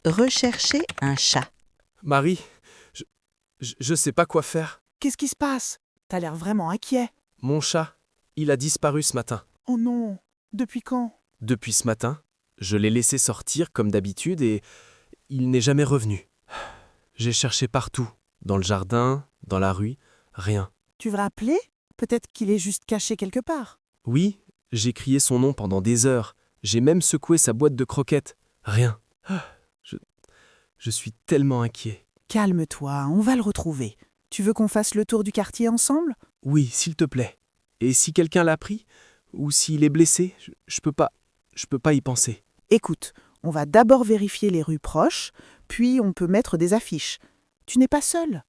Recherchez un chat. Marie, je sais pas quoi faire. Qu'est-ce qui se passe? T'as l'air vraiment inquiet. Mon chat, il a disparu ce matin. Oh non, depuis quand? Depuis ce matin, je l'ai laissé sortir comme d'habitude et il n'est jamais revenu. J'ai cherché partout, dans le jardin, dans la rue, rien. Tu veux appeler? Peut-être qu'il est juste caché quelque part. Oui, j'ai crié son nom pendant des heures. J'ai même secoué sa boîte de croquettes. Rien. Je suis tellement inquiet. Calme-toi, on va le retrouver. Tu veux qu'on fasse le tour du quartier ensemble? Oui, s'il te plaît. Et si quelqu'un l'a pris, ou s'il est blessé, je peux pas y penser. Écoute, on va d'abord vérifier les rues proches, puis on peut mettre des affiches. Tu n'es pas seul.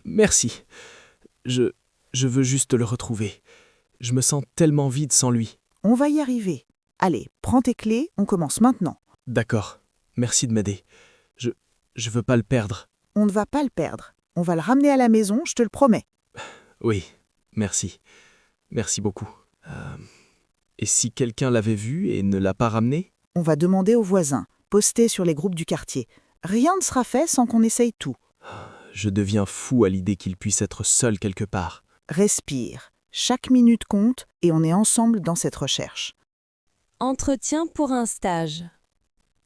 Merci. Je veux juste le retrouver. Je me sens tellement vide sans lui. On va y arriver. Allez, prends tes clés, on commence maintenant. D'accord. Merci de m'aider. Je veux pas le perdre. On ne va pas le perdre. On va le ramener à la maison, je te le promets. Oui, merci. Merci beaucoup. Et si quelqu'un l'avait vu et ne l'a pas ramené? On va demander aux voisins, poster sur les groupes du quartier. Rien ne sera fait sans qu'on essaye tout. Je deviens fou à l'idée qu'il puisse être seul quelque part. Respire. Chaque minute compte et on est ensemble dans cette recherche. Entretien pour un stage.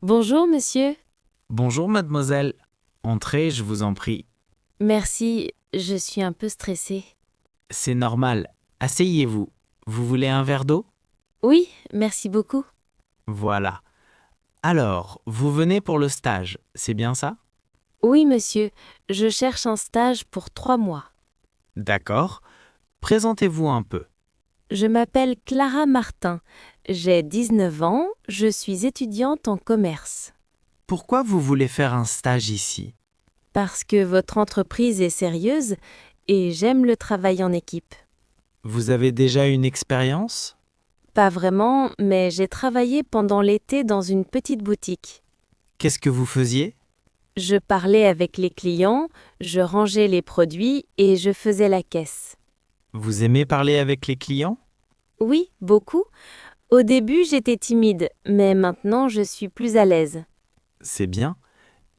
Bonjour, monsieur. Bonjour mademoiselle. Entrez, je vous en prie. Merci, je suis un peu stressée. C'est normal. Asseyez-vous. Vous voulez un verre d'eau? Oui, merci beaucoup. Voilà. Alors, vous venez pour le stage, c'est bien ça? Oui, monsieur, je cherche un stage pour 3 mois. D'accord. Présentez-vous un peu. Je m'appelle Clara Martin, j'ai 19 ans, je suis étudiante en commerce. Pourquoi vous voulez faire un stage ici? Parce que votre entreprise est sérieuse et j'aime le travail en équipe. Vous avez déjà une expérience? Pas vraiment, mais j'ai travaillé pendant l'été dans une petite boutique. Qu'est-ce que vous faisiez? Je parlais avec les clients, je rangeais les produits et je faisais la caisse. Vous aimez parler avec les clients? Oui, beaucoup. Au début, j'étais timide, mais maintenant, je suis plus à l'aise. C'est bien.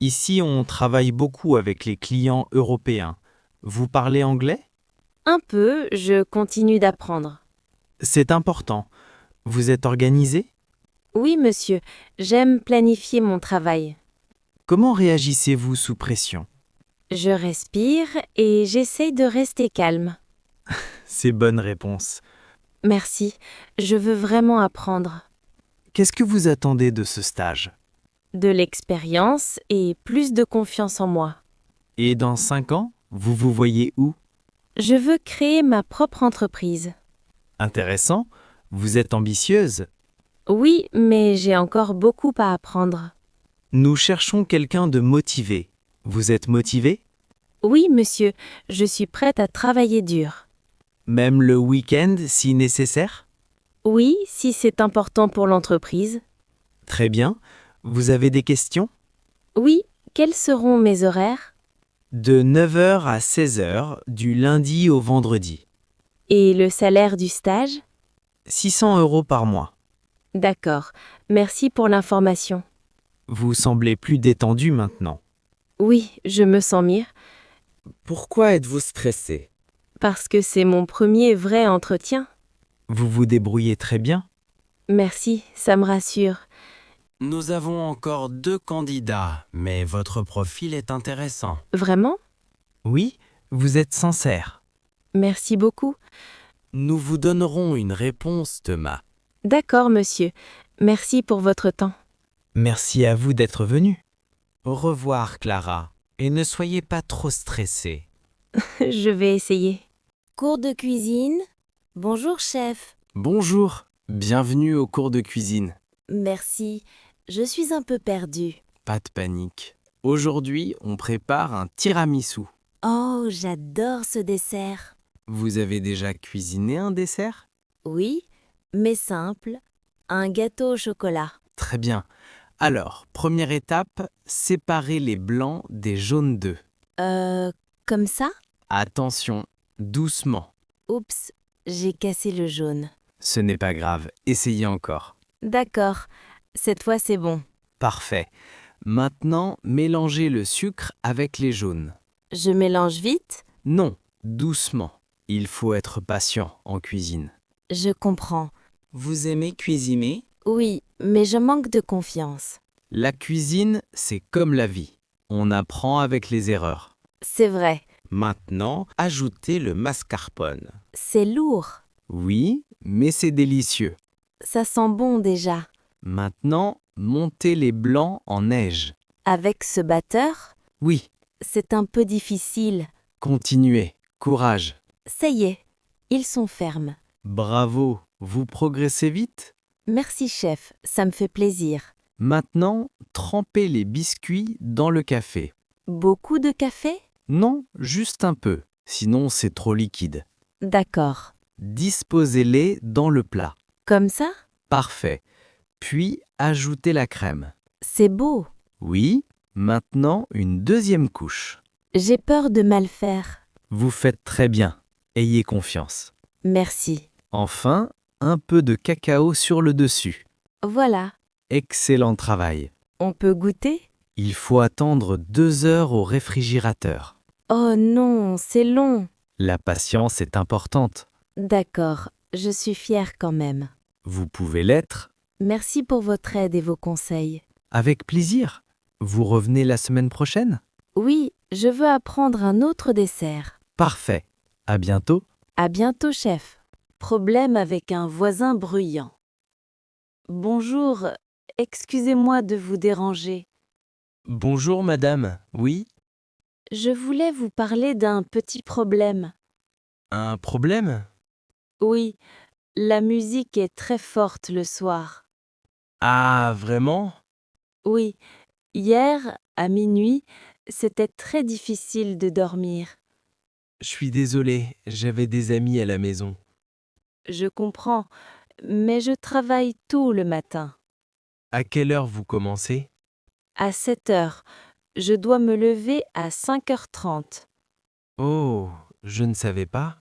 Ici, on travaille beaucoup avec les clients européens. Vous parlez anglais? Un peu, je continue d'apprendre. C'est important. Vous êtes organisé? Oui, monsieur, j'aime planifier mon travail. Comment réagissez-vous sous pression? Je respire et j'essaye de rester calme. C'est bonne réponse. Merci, je veux vraiment apprendre. Qu'est-ce que vous attendez de ce stage? De l'expérience et plus de confiance en moi. Et dans 5 ans, vous vous voyez où? Je veux créer ma propre entreprise. Intéressant. Vous êtes ambitieuse. Oui, mais j'ai encore beaucoup à apprendre. Nous cherchons quelqu'un de motivé. Vous êtes motivé? Oui, monsieur, je suis prête à travailler dur. Même le week-end si nécessaire? Oui, si c'est important pour l'entreprise. Très bien. Vous avez des questions? Oui, quels seront mes horaires? De 9 h à 16 h, du lundi au vendredi. Et le salaire du stage? 600 € par mois. D'accord, merci pour l'information. Vous semblez plus détendu maintenant. Oui, je me sens mieux, Pourquoi êtes-vous stressé? parce que c'est mon premier vrai entretien. Vous vous débrouillez très bien. Merci, ça me rassure. Nous avons encore 2 candidats, mais votre profil est intéressant. Vraiment? Oui, vous êtes sincère. Merci beaucoup. Nous vous donnerons une réponse demain. D'accord, monsieur. Merci pour votre temps. Merci à vous d'être venu. Au revoir, Clara, et ne soyez pas trop stressée. Je vais essayer. Cours de cuisine. Bonjour, chef. Bonjour, bienvenue au cours de cuisine. Merci. Je suis un peu perdue. Pas de panique. Aujourd'hui, on prépare un tiramisu. Oh, j'adore ce dessert. Vous avez déjà cuisiné un dessert? Oui, mais simple. Un gâteau au chocolat. Très bien. Alors, première étape, séparer les blancs des jaunes d'œufs. Comme ça? Attention, doucement. Oups, j'ai cassé le jaune. Ce n'est pas grave, essayez encore. D'accord, cette fois c'est bon. Parfait. Maintenant, mélangez le sucre avec les jaunes. Je mélange vite? Non, doucement. Il faut être patient en cuisine. Je comprends. Vous aimez cuisiner? Oui, mais je manque de confiance. La cuisine, c'est comme la vie. On apprend avec les erreurs. C'est vrai, Maintenant, ajoutez le mascarpone. c'est lourd. Oui, mais c'est délicieux. Ça sent bon déjà. Maintenant, montez les blancs en neige. Avec ce batteur, Oui, c'est un peu difficile. continuez. Courage. Ça y est, ils sont fermes. Bravo, vous progressez vite. Merci chef, ça me fait plaisir. Maintenant, trempez les biscuits dans le café. Beaucoup de café? Non, juste un peu, sinon c'est trop liquide. D'accord. Disposez-les dans le plat. Comme ça? Parfait. Puis ajoutez la crème. C'est beau. Oui, maintenant une deuxième couche. J'ai peur de mal faire. Vous faites très bien. Ayez confiance. Merci. Enfin, un peu de cacao sur le dessus. Voilà. Excellent travail. On peut goûter? Il faut attendre 2 heures au réfrigérateur. Oh non, c'est long. La patience est importante. D'accord, je suis fière quand même. Vous pouvez l'être. Merci pour votre aide et vos conseils. Avec plaisir. Vous revenez la semaine prochaine? Oui, je veux apprendre un autre dessert. Parfait. À bientôt. À bientôt, chef. Problème avec un voisin bruyant. Bonjour, excusez-moi de vous déranger. Bonjour madame, oui? Je voulais vous parler d'un petit problème. Un problème? Oui, la musique est très forte le soir. Ah, vraiment? Oui, hier, à minuit, c'était très difficile de dormir. Je suis désolé, j'avais des amis à la maison. Je comprends, mais je travaille tôt le matin. À quelle heure vous commencez? À 7 heures, je dois me lever à 5h30. Oh, je ne savais pas.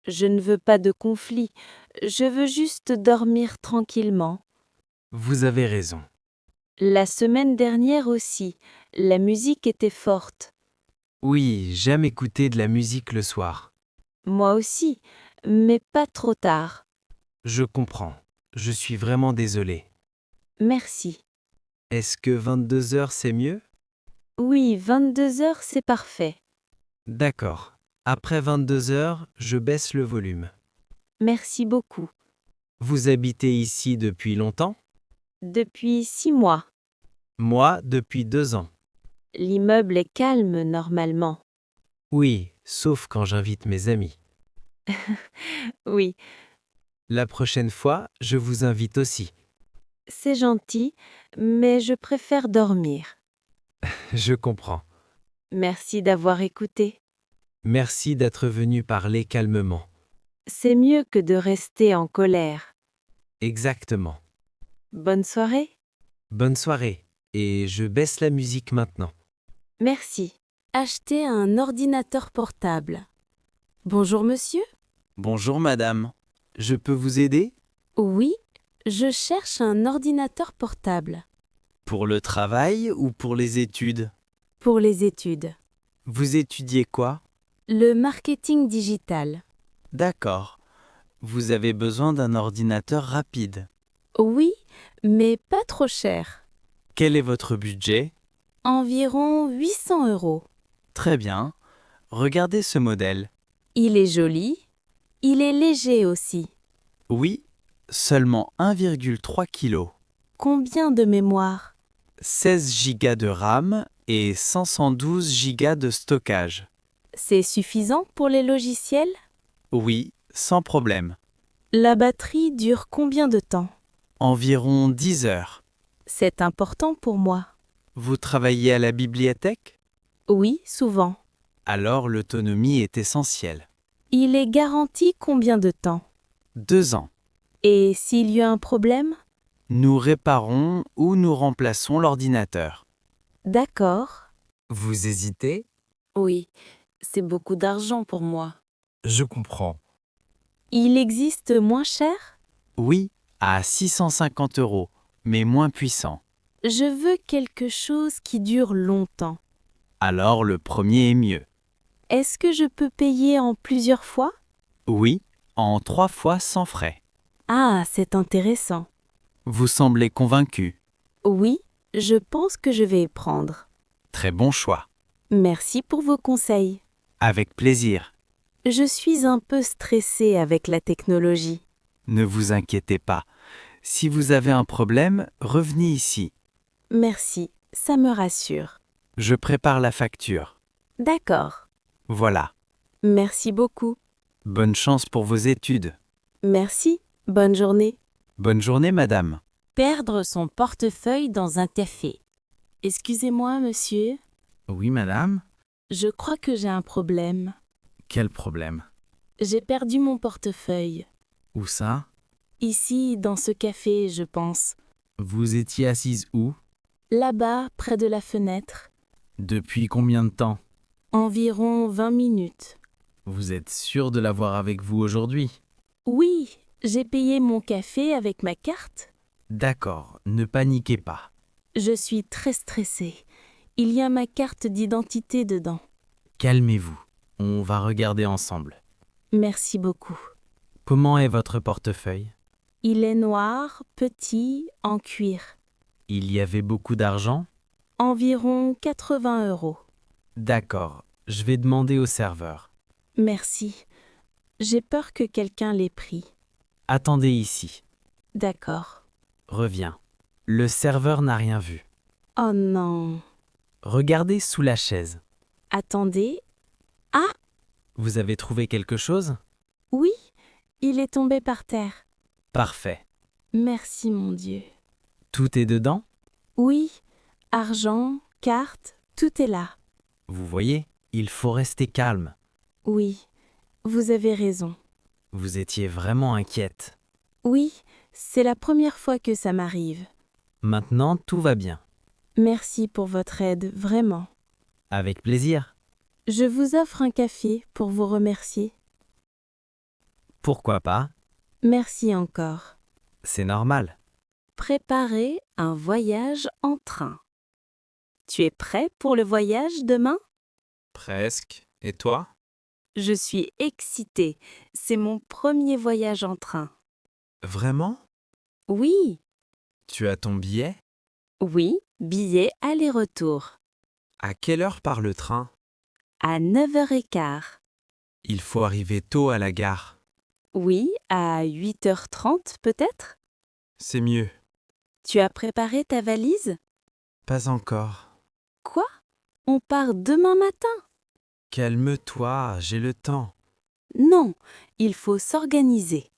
Je ne veux pas de conflit, je veux juste dormir tranquillement. Vous avez raison. La semaine dernière aussi, la musique était forte. Oui, j'aime écouter de la musique le soir. Moi aussi, mais pas trop tard. Je comprends. Je suis vraiment désolé. Merci. Est-ce que 22 heures c'est mieux? Oui, 22 heures, c'est parfait. D'accord. Après 22 heures, je baisse le volume. Merci beaucoup. Vous habitez ici depuis longtemps? Depuis 6 mois. Moi, depuis 2 ans. L'immeuble est calme normalement. Oui, sauf quand j'invite mes amis. Oui, La prochaine fois, je vous invite aussi. c'est gentil, mais je préfère dormir. Je comprends. Merci d'avoir écouté. Merci d'être venu parler calmement. C'est mieux que de rester en colère. Exactement. Bonne soirée. Bonne soirée. Et je baisse la musique maintenant. Merci. Acheter un ordinateur portable. Bonjour monsieur. Bonjour madame. Je peux vous aider? Oui, je cherche un ordinateur portable. Pour le travail ou pour les études? Pour les études. Vous étudiez quoi? Le marketing digital. D'accord. Vous avez besoin d'un ordinateur rapide. Oui, mais pas trop cher. Quel est votre budget? Environ 800 €. Très bien. Regardez ce modèle. Il est joli. Il est léger aussi. Oui, seulement 1,3 kg. Combien de mémoire? 16 Go de RAM et 512 Go de stockage. C'est suffisant pour les logiciels? Oui, sans problème. La batterie dure combien de temps? Environ 10 heures. C'est important pour moi. Vous travaillez à la bibliothèque? Oui, souvent. Alors l'autonomie est essentielle. Il est garanti combien de temps? 2 ans. Et s'il y a un problème? Nous réparons ou nous remplaçons l'ordinateur. D'accord. Vous hésitez? Oui, c'est beaucoup d'argent pour moi. Je comprends. Il existe moins cher? Oui, à 650 €, mais moins puissant. Je veux quelque chose qui dure longtemps. Alors le premier est mieux. Est-ce que je peux payer en plusieurs fois? Oui, en 3 fois sans frais. Ah, c'est intéressant. Vous semblez convaincu. Oui, je pense que je vais prendre. Très bon choix. Merci pour vos conseils. Avec plaisir. Je suis un peu stressée avec la technologie. Ne vous inquiétez pas. Si vous avez un problème, revenez ici. Merci, ça me rassure. Je prépare la facture. D'accord. Voilà. Merci beaucoup. Bonne chance pour vos études. Merci. Bonne journée. Bonne journée, madame. Perdre son portefeuille dans un café. Excusez-moi, monsieur. Oui, madame. Je crois que j'ai un problème. Quel problème? J'ai perdu mon portefeuille. Où ça? Ici, dans ce café, je pense. Vous étiez assise où? Là-bas, près de la fenêtre. Depuis combien de temps? Environ 20 minutes. Vous êtes sûr de l'avoir avec vous aujourd'hui? Oui, j'ai payé mon café avec ma carte. D'accord, ne paniquez pas. Je suis très stressée. Il y a ma carte d'identité dedans. Calmez-vous. On va regarder ensemble. Merci beaucoup. Comment est votre portefeuille? Il est noir, petit, en cuir. Il y avait beaucoup d'argent? Environ 80 €. D'accord, je vais demander au serveur. Merci. J'ai peur que quelqu'un l'ait pris. Attendez ici. D'accord. Reviens. Le serveur n'a rien vu. Oh non. Regardez sous la chaise. Attendez. Vous avez trouvé quelque chose? Oui, il est tombé par terre. Parfait. Merci mon Dieu. Tout est dedans? Oui, argent, carte, tout est là. Vous voyez, il faut rester calme. Oui, vous avez raison. Vous étiez vraiment inquiète. Oui, c'est la première fois que ça m'arrive. Maintenant, tout va bien. Merci pour votre aide, vraiment. Avec plaisir. Je vous offre un café pour vous remercier. Pourquoi pas? Merci encore. C'est normal. Préparer un voyage en train. Tu es prêt pour le voyage demain? Presque. Et toi? Je suis excitée. C'est mon premier voyage en train. Vraiment? Oui, Tu as ton billet? oui, billet aller-retour. À quelle heure part le train? À 9h15. Il faut arriver tôt à la gare. Oui, à 8h30 peut-être? C'est mieux. Tu as préparé ta valise? Pas encore. Quoi? On part demain matin? Calme-toi, j'ai le temps. Non, il faut s'organiser.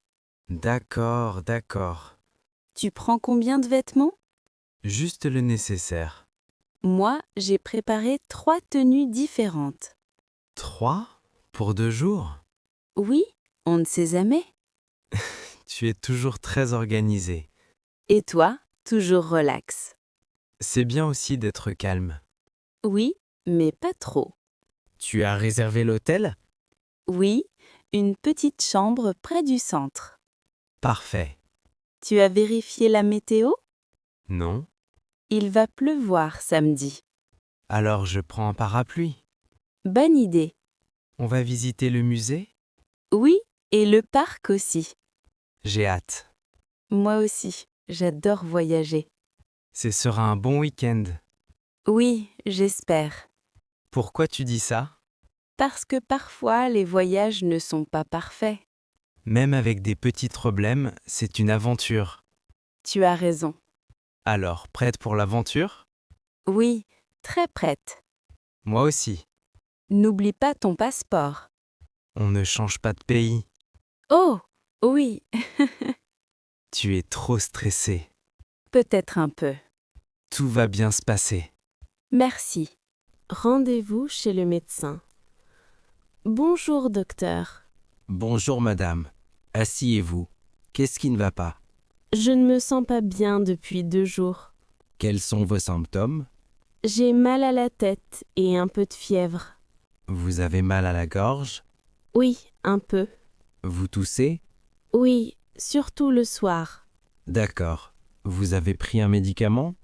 D'accord, d'accord. Tu prends combien de vêtements? Juste le nécessaire. Moi, j'ai préparé 3 tenues différentes. 3? Pour 2 jours? Oui, on ne sait jamais. Tu es toujours très organisé. Et toi, toujours relax. C'est bien aussi d'être calme. Oui, mais pas trop. Tu as réservé l'hôtel? Oui, une petite chambre près du centre. Parfait. Tu as vérifié la météo? Non? Il va pleuvoir samedi. Alors je prends un parapluie. Bonne idée. On va visiter le musée? Oui, et le parc aussi. J'ai hâte. Moi aussi, j'adore voyager. Ce sera un bon week-end. Oui, j'espère. Pourquoi tu dis ça? Parce que parfois, les voyages ne sont pas parfaits. Même avec des petits problèmes, c'est une aventure. Tu as raison. Alors, prête pour l'aventure? Oui, très prête. Moi aussi. N'oublie pas ton passeport. On ne change pas de pays. Oh, oui, Tu es trop stressé. peut-être un peu. Tout va bien se passer. Merci. Rendez-vous chez le médecin. Bonjour, docteur. Bonjour madame. Asseyez-vous. Qu'est-ce qui ne va pas? Je ne me sens pas bien depuis 2 jours. Quels sont vos symptômes? J'ai mal à la tête et un peu de fièvre. Vous avez mal à la gorge? Oui, un peu. Vous toussez? Oui, surtout le soir. D'accord. Vous avez pris un médicament?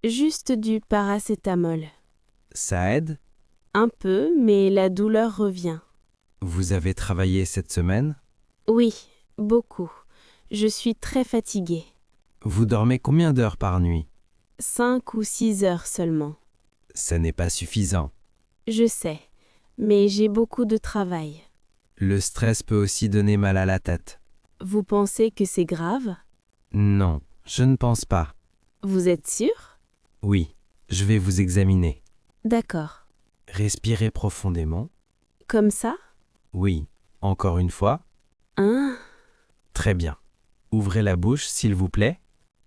Juste du paracétamol. Ça aide? Un peu, mais la douleur revient. Vous avez travaillé cette semaine? Oui, beaucoup. Je suis très fatiguée. Vous dormez combien d'heures par nuit? 5 ou 6 heures seulement. Ça n'est pas suffisant. Je sais, mais j'ai beaucoup de travail. Le stress peut aussi donner mal à la tête. Vous pensez que c'est grave? Non, je ne pense pas. Vous êtes sûr? Oui, je vais vous examiner. D'accord. Respirez profondément. Comme ça? Oui, encore une fois. Hein? Très bien. Ouvrez la bouche, s'il vous plaît.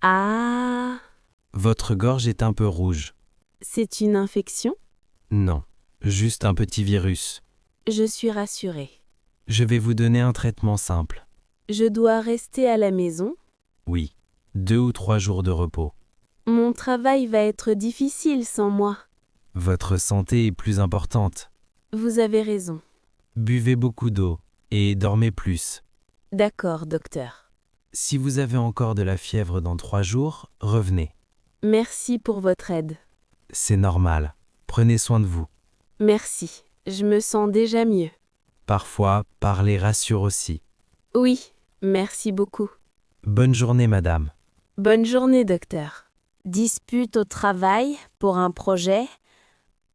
Ah! Votre gorge est un peu rouge. C'est une infection? Non, juste un petit virus. Je suis rassurée. Je vais vous donner un traitement simple. Je dois rester à la maison? Oui, 2 ou 3 jours de repos. Mon travail va être difficile sans moi. Votre santé est plus importante. Vous avez raison. Buvez beaucoup d'eau et dormez plus. D'accord, docteur. Si vous avez encore de la fièvre dans 3 jours, revenez. Merci pour votre aide. C'est normal. Prenez soin de vous. Merci. Je me sens déjà mieux. Parfois, parler rassure aussi. Oui, merci beaucoup. Bonne journée, madame. Bonne journée, docteur. Dispute au travail pour un projet.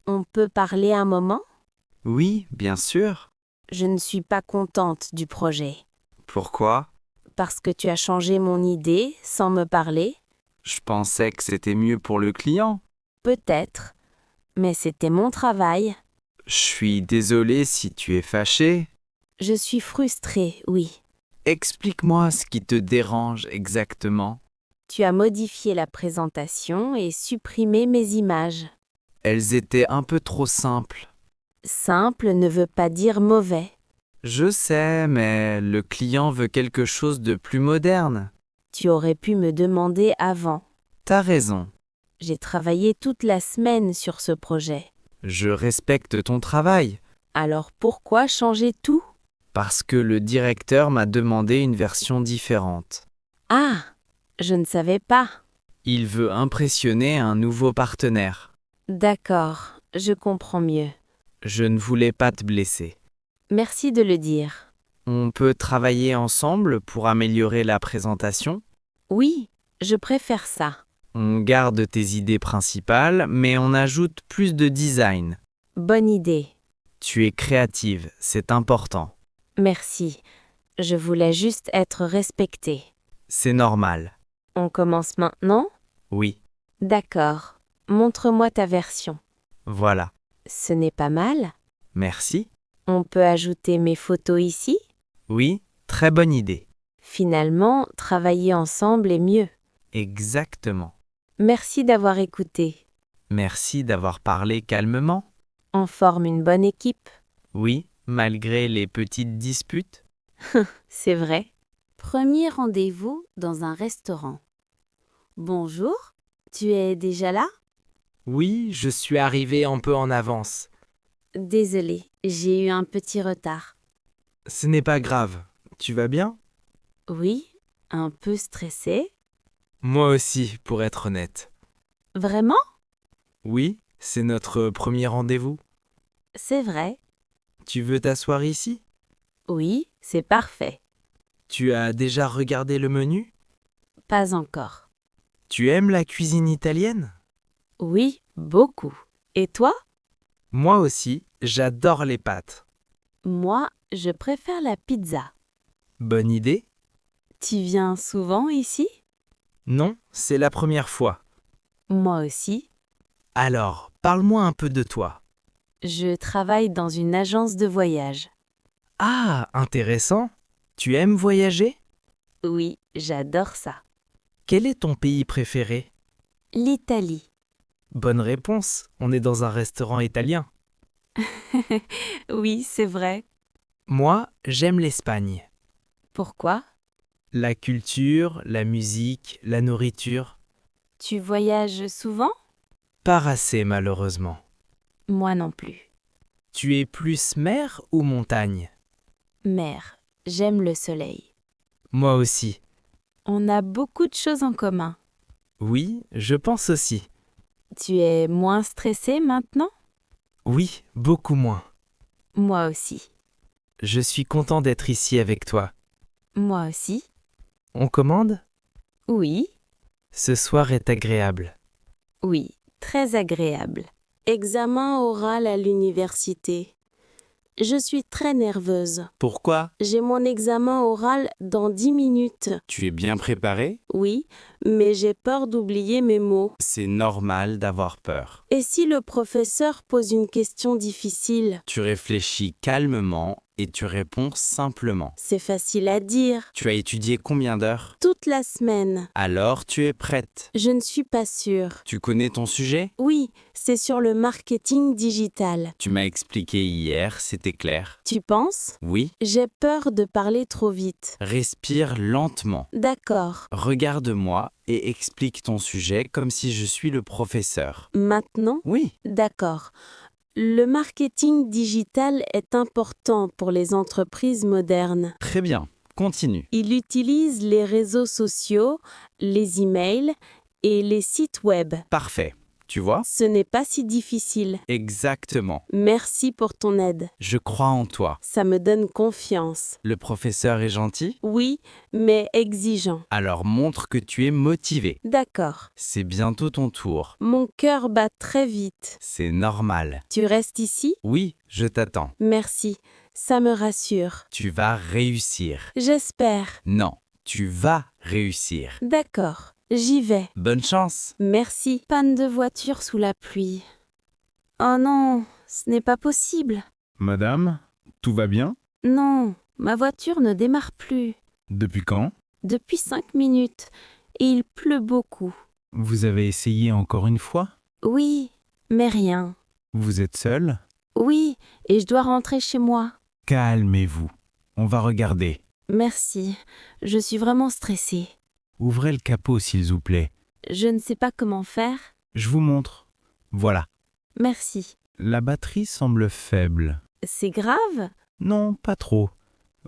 On peut parler un moment? Oui, bien sûr. Je ne suis pas contente du projet. Pourquoi? Parce que tu as changé mon idée sans me parler? Je pensais que c'était mieux pour le client. Peut-être. Mais c'était mon travail. Je suis désolé si tu es fâché. Je suis frustrée, oui. Explique-moi ce qui te dérange exactement. Tu as modifié la présentation et supprimé mes images. Elles étaient un peu trop simples. Simple ne veut pas dire mauvais. Je sais, mais le client veut quelque chose de plus moderne. Tu aurais pu me demander avant. T'as raison. J'ai travaillé toute la semaine sur ce projet. Je respecte ton travail. Alors pourquoi changer tout? Parce que le directeur m'a demandé une version différente. Ah, je ne savais pas. Il veut impressionner un nouveau partenaire. D'accord, je comprends mieux. Je ne voulais pas te blesser. Merci de le dire. On peut travailler ensemble pour améliorer la présentation? Oui, je préfère ça. On garde tes idées principales, mais on ajoute plus de design. Bonne idée. Tu es créative, c'est important. Merci. Je voulais juste être respectée. C'est normal. On commence maintenant? Oui, D'accord. Montre-moi ta version. voilà. Ce n'est pas mal. Merci. On peut ajouter mes photos ici? Oui, très bonne idée. Finalement, travailler ensemble est mieux. Exactement. Merci d'avoir écouté. Merci d'avoir parlé calmement. On forme une bonne équipe. Oui, malgré les petites disputes. C'est vrai. Premier rendez-vous dans un restaurant. Bonjour, tu es déjà là? Oui, je suis arrivé un peu en avance. Désolée, j'ai eu un petit retard. Ce n'est pas grave. Tu vas bien? Oui, un peu stressée. Moi aussi, pour être honnête. Vraiment? Oui, c'est notre premier rendez-vous. C'est vrai. Tu veux t'asseoir ici? Oui, c'est parfait. Tu as déjà regardé le menu? Pas encore. Tu aimes la cuisine italienne? Oui, beaucoup. Et toi? Moi aussi, j'adore les pâtes. Moi, je préfère la pizza. Bonne idée? Tu viens souvent ici? Non, c'est la première fois. Moi aussi. Alors, parle-moi un peu de toi. Je travaille dans une agence de voyage. Ah, intéressant. Tu aimes voyager? Oui, j'adore ça. Quel est ton pays préféré? L'Italie. Bonne réponse, on est dans un restaurant italien. Oui, c'est vrai. Moi, j'aime l'Espagne. Pourquoi? La culture, la musique, la nourriture. Tu voyages souvent? Pas assez, malheureusement. Moi non plus. Tu es plus mer ou montagne? Mer, j'aime le soleil. Moi aussi. On a beaucoup de choses en commun. Oui, je pense aussi. Tu es moins stressé maintenant? Oui, beaucoup moins. Moi aussi. Je suis content d'être ici avec toi. Moi aussi. On commande? Oui, Ce soir est agréable. oui, très agréable. Examen oral à l'université. Je suis très nerveuse. Pourquoi? J'ai mon examen oral dans 10 minutes. Tu es bien préparé? Oui, mais j'ai peur d'oublier mes mots. C'est normal d'avoir peur. Et si le professeur pose une question difficile? Tu réfléchis calmement et tu réponds simplement. C'est facile à dire. Tu as étudié combien d'heures? Toute la semaine. Alors tu es prête. Je ne suis pas sûre. Tu connais ton sujet? Oui, c'est sur le marketing digital. Tu m'as expliqué hier, c'était clair. Tu penses? Oui. J'ai peur de parler trop vite. Respire lentement. D'accord. Regarde-moi et explique ton sujet comme si je suis le professeur. Maintenant? Oui. D'accord. Le marketing digital est important pour les entreprises modernes. Très bien. Continue. Il utilise les réseaux sociaux, les emails et les sites web. Parfait. Tu vois? Ce n'est pas si difficile. Exactement. Merci pour ton aide. Je crois en toi. Ça me donne confiance. Le professeur est gentil? Oui, mais exigeant. Alors montre que tu es motivé. D'accord. C'est bientôt ton tour. Mon cœur bat très vite. C'est normal. Tu restes ici? Oui, je t'attends. Merci. Ça me rassure. Tu vas réussir. J'espère. Non, tu vas réussir. D'accord. J'y vais. Bonne chance. Merci. Panne de voiture sous la pluie. Oh non, ce n'est pas possible. Madame, tout va bien? Non, ma voiture ne démarre plus. Depuis quand? Depuis 5 minutes. Et il pleut beaucoup. Vous avez essayé encore une fois? Oui, mais rien. Vous êtes seul? Oui, et je dois rentrer chez moi. Calmez-vous. On va regarder. Merci. Je suis vraiment stressée. Ouvrez le capot s'il vous plaît. Je ne sais pas comment faire. Je vous montre. Voilà. Merci. La batterie semble faible. C'est grave? Non, pas trop.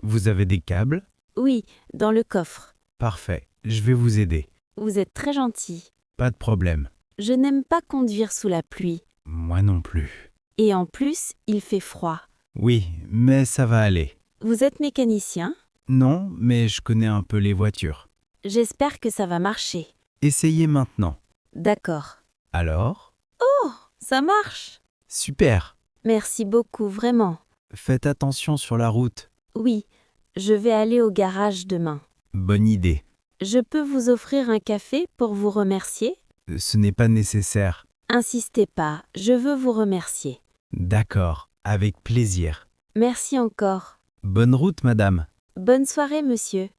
Vous avez des câbles? Oui, dans le coffre. Parfait. Je vais vous aider. Vous êtes très gentil. Pas de problème. Je n'aime pas conduire sous la pluie. Moi non plus. Et en plus, il fait froid. Oui, mais ça va aller. Vous êtes mécanicien? Non, mais je connais un peu les voitures. J'espère que ça va marcher. Essayez maintenant. D'accord. Alors? Ça marche. Super. Merci beaucoup, vraiment. Faites attention sur la route. Oui, je vais aller au garage demain. Bonne idée. Je peux vous offrir un café pour vous remercier? Ce n'est pas nécessaire. Insistez pas, je veux vous remercier. D'accord, avec plaisir. Merci encore. Bonne route, madame. Bonne soirée, monsieur.